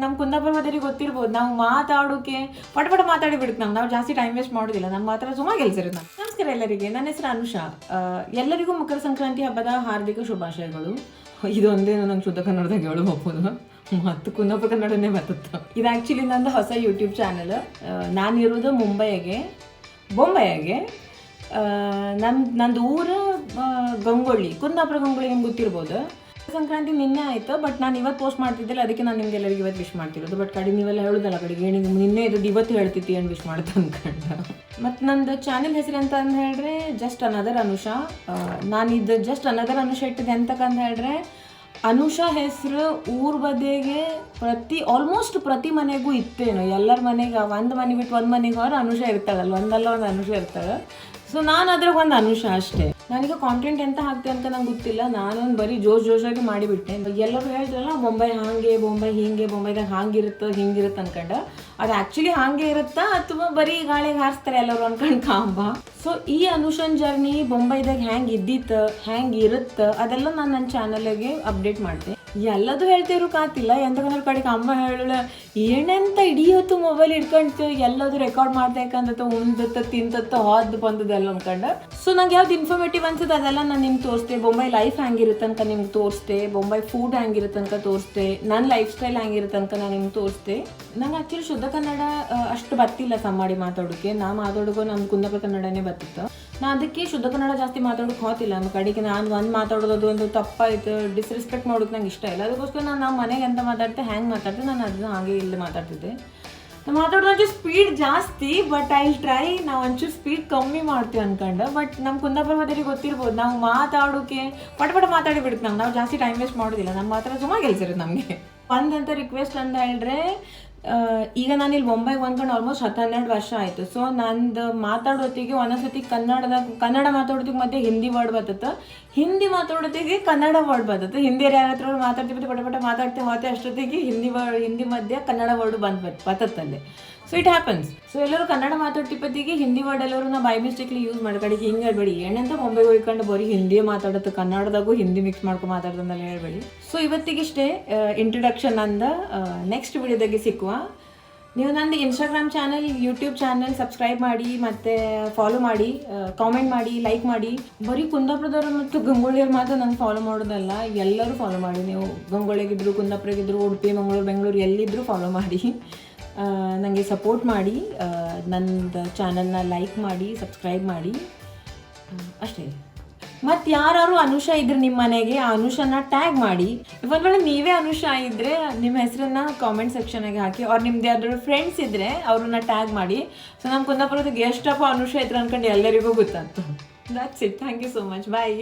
ನಮ್ಮ ಕುಂದಾಪುರ ಮದರಿಗೆ ಗೊತ್ತಿರ್ಬೋದು, ನಾವು ಮಾತಾಡೋಕೆ ಪಟ ಮಾತಾಡಿ ಬಿಡುತ್ತೆ. ನಾವು ಜಾಸ್ತಿ ಟೈಮ್ ವೇಸ್ಟ್ ಮಾಡೋದಿಲ್ಲ, ನಮ್ಮ ಮಾತ್ರ ಸುಮಾರು ಕೆಲಸ. ನಮಸ್ಕಾರ ಎಲ್ಲರಿಗೆ, ನನ್ನ ಹೆಸರು ಅನುಷಾ. ಎಲ್ಲರಿಗೂ ಮಕರ ಸಂಕ್ರಾಂತಿ ಹಬ್ಬದ ಹಾರ್ದಿಕ ಶುಭಾಶಯಗಳು. ಇದೊಂದೇ ನಂಗೆ ಶುದ್ಧ ಕನ್ನಡದಾಗ ಹೇಳು ಹೋಗ್ಬೋದು, ಮತ್ತು ಕುಂದಾಪುರ ಕನ್ನಡನೇ ಬರ್ತದೆ. ಇದು ಆ್ಯಕ್ಚುಲಿ ನಂದು ಹೊಸ ಯೂಟ್ಯೂಬ್ ಚಾನಲ್. ನಾನಿರೋದು ಬೊಂಬೈಯಾಗೆ. ನಂದು ಊರು ಗಂಗೊಳ್ಳಿ, ಕುಂದಾಪುರ ಗಂಗೊಳ್ಳಿ ನಿಮ್ಗೆ ಗೊತ್ತಿರ್ಬೋದು. ಸಂಕ್ರಾಂತಿ ನಿನ್ನೆ ಆಯಿತು, ಬಟ್ ನಾನು ಇವತ್ತು ಪೋಸ್ಟ್ ಮಾಡ್ತಿದ್ದಿಲ್ಲ, ಅದಕ್ಕೆ ನಾನು ನಿಮ್ಗೆಲ್ಲರಿಗೆ ಇವತ್ತು ವಿಶ್ ಮಾಡ್ತಿರೋದು. ಬಟ್ ಕಡೆ ನೀವೆಲ್ಲ ಹೇಳೋದಲ್ಲ, ಕಡೆಗೆ ನಿನ್ನೆ ಇರೋದು ಇವತ್ತು ಹೇಳ್ತಿತ್ತು ಏನು ವಿಶ್ ಮಾಡ್ತಾ ಅಂದ್ಕೊಂಡು. ಮತ್ತು ನಂದು ಚಾನೆಲ್ ಹೆಸರು ಅಂತ ಅಂದು ಹೇಳಿದ್ರೆ ಜಸ್ಟ್ ಅನದರ್ ಅನುಷಾ. ನಾನಿದ್ದು ಜಸ್ಟ್ ಅನದರ್ ಅನುಷಾ ಇಟ್ಟಿದ್ದೆ ಅಂತಕ್ಕಂತ ಹೇಳಿದ್ರೆ, ಅನುಷಾ ಹೆಸರು ಊರ ಬದಿಗೆ ಆಲ್ಮೋಸ್ಟ್ ಪ್ರತಿ ಮನೆಗೂ ಇತ್ತೇನು, ಎಲ್ಲರ ಮನೆಗೆ ಒಂದು ಮನೆ ಬಿಟ್ಟು ಒಂದು ಮನೆಗೆ ಅವ್ರು ಅನುಷಾ ಇರ್ತಾಳಲ್ಲ, ಒಂದಲ್ಲ ಒಂದು ಅನುಷಾ ಇರ್ತಾಳೆ. ಸೊ ನಾನು ಅದ್ರಾಗ ಒಂದು ಅನುಷಾ ಅಷ್ಟೇ. ನನಗೆ ಕಾಂಟೆಂಟ್ ಎಂತ ಹಾಕ್ತೆ ಅಂತ ನಂಗೆ ಗೊತ್ತಿಲ್ಲ, ನಾನೊಂದು ಬರೀ ಜೋಶಾಗಿ ಮಾಡಿಬಿಟ್ಟೆ. ಎಲ್ಲರೂ ಹೇಳ್ತಾರಲ್ಲ ಬೊಂಬೈ ಹಾಗೆ, ಬೊಂಬೈ ಹಿಂಗೆ, ಬೊಂಬೈದಾಗ ಹಾಗಿರುತ್ತೆ ಹಿಂಗಿರುತ್ತೆ ಅನ್ಕೊಂಡು. ಅದು ಆ್ಯಕ್ಚುಲಿ ಹಾಗೆ ಇರುತ್ತಾ ಅಥವಾ ಬರೀ ಗಾಳಿಗೆ ಹಾರಿಸ್ತಾರೆ ಎಲ್ಲರೂ ಅನ್ಕೊಂಡು ಕಾಂಬ. ಸೊ ಈ ಅನುಷನ್ ಜರ್ನಿ ಬೊಂಬೈದಾಗ ಹೆಂಗೆ ಇದ್ದಿತ್ತು, ಹೆಂಗೆ ಇರುತ್ತೆ, ಅದೆಲ್ಲ ನಾನು ನನ್ನ ಚಾನಲ್ಗೆ ಅಪ್ಡೇಟ್ ಮಾಡಿದೆ. ಎಲ್ಲದೂ ಹೇಳ್ತಿರೋ ಕಾತಿಲ್ಲ, ಎಂತಕಂದ್ರೆ ಕಡೆಗೆ ಅಮ್ಮ ಹೇಳ ಏನಂತ ಇಡೀ ಹೊತ್ತು ಮೊಬೈಲ್ ಇಟ್ಕೊಂತು ಎಲ್ಲದು ರೆಕಾರ್ಡ್ ಮಾಡ್ಬೇಕಂತ ಉಣ್ದತ್ತ ತಿಂತತ್ತ ಹೋದ್ ಬಂದದೆಲ್ಲ ಅನ್ಕೊಂಡು. ಸೊ ನಂಗೆ ಯಾವ್ದು ಇನ್ಫಾರ್ಮೇಟಿವ್ ಅನ್ಸುತ್ತೆ ಅದೆಲ್ಲ ನಾನು ನಿಮ್ಗೆ ತೋರಿಸ್ತೆ. ಬೊಂಬೈ ಲೈಫ್ ಹೆಂಗಿರುತ್ತೆ ಅಂತ ನಿಮ್ಗೆ ತೋರಿಸ್ತೆ, ಬೊಂಬೈ ಫುಡ್ ಹೆಂಗಿರುತ್ತೆ ಅಂತ ತೋರಿಸ್ತೆ, ನನ್ನ ಲೈಫ್ ಸ್ಟೈಲ್ ಹೆಂಗಿರುತ್ತೆ ಅಂತ ನಾನು ನಿಮ್ಗೆ ತೋರಿಸ್ತೆ. ನಂಗೆ ಆ್ಯಕ್ಚುಲಿ ಶುದ್ಧ ಕನ್ನಡ ಅಷ್ಟು ಬರ್ತಿಲ್ಲ ಮಾಡಿ ಮಾತಾಡೋಕ್ಕೆ. ನಾ ಮಾತಾಡೋಕೆ ನಮ್ಮ ಕುಂದಾಪುರ ಕನ್ನಡನೇ ಬರ್ತಿತ್ತು. ನಾ ಅದಕ್ಕೆ ಶುದ್ಧ ಕನ್ನಡ ಜಾಸ್ತಿ ಮಾತಾಡೋಕೆ ಹೋತಿಲ್ಲ. ನಮ್ಮ ಕಡೆಗೆ ನಾನು ಒಂದು ಮಾತಾಡೋದು ಒಂದು ತಪ್ಪಾಯ್ತು, ಡಿಸ್ರೆಸ್ಪೆಕ್ಟ್ ಮಾಡೋಕೆ ನಂಗೆ ಇಷ್ಟ ಇಲ್ಲ. ಅದಕ್ಕೋಸ್ಕರ ನಾನು ನಮ್ಮ ಮನೆಗೆ ಅಂತ ಮಾತಾಡ್ತೆ, ಹ್ಯಾಂಗೆ ಮಾತಾಡ್ತೆ ನಾನು ಅದನ್ನ ಹಾಗೆ ಇಲ್ಲಿ ಮಾತಾಡ್ತಿದ್ದೆ. ನಾವು ಮಾತಾಡೋದು ಒಂಚೂರು ಸ್ಪೀಡ್ ಜಾಸ್ತಿ, ಬಟ್ ಐ ಟ್ರೈ ನಾವು ಒಂಚೂರು ಸ್ಪೀಡ್ ಕಮ್ಮಿ ಮಾಡ್ತೀವಿ ಅನ್ಕೊಂಡು. ಬಟ್ ನಮ್ಮ ಕುಂದಾಪುರ ಮದರಿಗೆ ಗೊತ್ತಿರ್ಬೋದು, ನಾವು ಮಾತಾಡೋಕೆ ಪಟ ಮಾತಾಡಿ ಬಿಡುತ್ತೆ. ನಾವು ಜಾಸ್ತಿ ಟೈಮ್ ವೇಸ್ಟ್ ಮಾಡೋದಿಲ್ಲ, ನಮ್ಮ ಮಾತ್ರ ಸುಮಾರು ಕೆಲಸ ಇರುತ್ತೆ ನಮಗೆ. ಒಂದಂತ ರಿಕ್ವೆಸ್ಟ್ ಅಂತ ಹೇಳಿದ್ರೆ, ಈಗ ನಾನು ಇಲ್ಲಿ ಬೊಂಬೈಗೆ ಬಂದ್ಕೊಂಡು ಆಲ್ಮೋಸ್ಟ್ 10-12 ವರ್ಷ ಆಯಿತು. ಸೊ ನಂದು ಮಾತಾಡೋತ್ತಿಗೆ ಒಂದೊಂದ್ಸತಿ ಕನ್ನಡ ಮಾತಾಡೋತಿಗೆ ಮತ್ತೆ ಹಿಂದಿ ವರ್ಡ್ ಬರ್ತದೆ, ಹಿಂದಿ ಮಾತಾಡೋತ್ತಿಗೆ ಕನ್ನಡ ವರ್ಡ್ ಬರ್ತದೆ. ಹಿಂದಿಯರು ಯಾರ ಹತ್ರ ಮಾತಾಡ್ತೀವಿ ಪಟ ಮಾತಾಡ್ತೇವೆ ಹೋತೆ ಅಷ್ಟೊತ್ತಿಗೆ ಹಿಂದಿ ಮಧ್ಯೆ ಕನ್ನಡ ವರ್ಡ್ ಬರ್ತತ್ತಲ್ಲಿ. So it happens. ಸೊ ಎಲ್ಲರೂ ಕನ್ನಡ ಮಾತಾಡ್ತಿಪ್ಪತ್ತಿಗೆ ಹಿಂದಿ ವರ್ಡ್ ಎಲ್ಲರೂ ನಾವು ಬೈ ಮಿಸ್ಟೇಕ್ಲಿ ಯೂಸ್ ಮಾಡಿ ಕಡೆಗೆ ಹಿಂಗೆ ಹೇಳ್ಬೇಡಿ. ಏನಂತ ಬೊಂಬೆಗೆ ಹೋಗ್ಕೊಂಡು ಬರೀ ಹಿಂದಿ ಮಾತಾಡುತ್ತೆ, ಕನ್ನಡದಾಗೂ ಹಿಂದಿ ಮಿಕ್ಸ್ ಮಾಡ್ಕೊಂಡು ಮಾತಾಡ್ದಂದೆಲ್ಲ ಹೇಳ್ಬೇಡಿ. ಸೊ ಇವತ್ತಿಗಿಷ್ಟೇ ಇಂಟ್ರಡಕ್ಷನ್ ಅಂದ. ನೆಕ್ಸ್ಟ್ ವಿಡಿಯೋದಾಗೆ ಸಿಕ್ಕುವ. ನೀವು ನಂದು Instagram channel, YouTube channel subscribe ಮಾಡಿ, ಮತ್ತು ಫಾಲೋ ಮಾಡಿ, ಕಾಮೆಂಟ್ ಮಾಡಿ, ಲೈಕ್ ಮಾಡಿ. ಬರೀ ಕುಂದಾಪುರದವ್ರು ಮತ್ತು ಗಂಗೊಳ್ಳಿಯವ್ರು ಮಾತ್ರ ನಂಗೆ ಫಾಲೋ ಮಾಡೋದಲ್ಲ, ಎಲ್ಲರೂ ಫಾಲೋ ಮಾಡಿ. ನೀವು ಗಂಗೊಳ್ಳಿಗಿದ್ರು, ಕುಂದಾಪುರಗಿದ್ರು, ಉಡುಪಿ, ಮಂಗಳೂರು, ಬೆಂಗಳೂರು ಎಲ್ಲಿದ್ದರೂ ಫಾಲೋ ಮಾಡಿ, ನನಗೆ ಸಪೋರ್ಟ್ ಮಾಡಿ, ನನ್ನದು ಚಾನಲ್ನ ಲೈಕ್ ಮಾಡಿ, ಸಬ್ಸ್ಕ್ರೈಬ್ ಮಾಡಿ. ಅಷ್ಟೇ. ಮತ್ತು ಯಾರು ಅನುಷಾ ಇದ್ರೆ ನಿಮ್ಮ ಮನೆಗೆ, ಆ ಅನುಷಾನ ಟ್ಯಾಗ್ ಮಾಡಿ. ಒಂದು ವೇಳೆ ನೀವೇ ಅನುಷಾ ಇದ್ದರೆ ನಿಮ್ಮ ಹೆಸರನ್ನ ಕಾಮೆಂಟ್ ಸೆಕ್ಷನಾಗೆ ಹಾಕಿ, ಅವ್ರು ನಿಮ್ದು ಯಾವ್ದಾದ್ರು ಫ್ರೆಂಡ್ಸ್ ಇದ್ದರೆ ಅವ್ರನ್ನ ಟ್ಯಾಗ್ ಮಾಡಿ. ಸೊ ನಮ್ಮ ಕುಂದಾಪುರದಾಗ ಎಷ್ಟಪ್ಪ ಅನುಷಾ ಇದ್ರು ಅಂದ್ಕೊಂಡು ಎಲ್ಲರಿಗೂ ಗೊತ್ತಾಗ್ತದೆ. That's it. Thank you so much. Bye.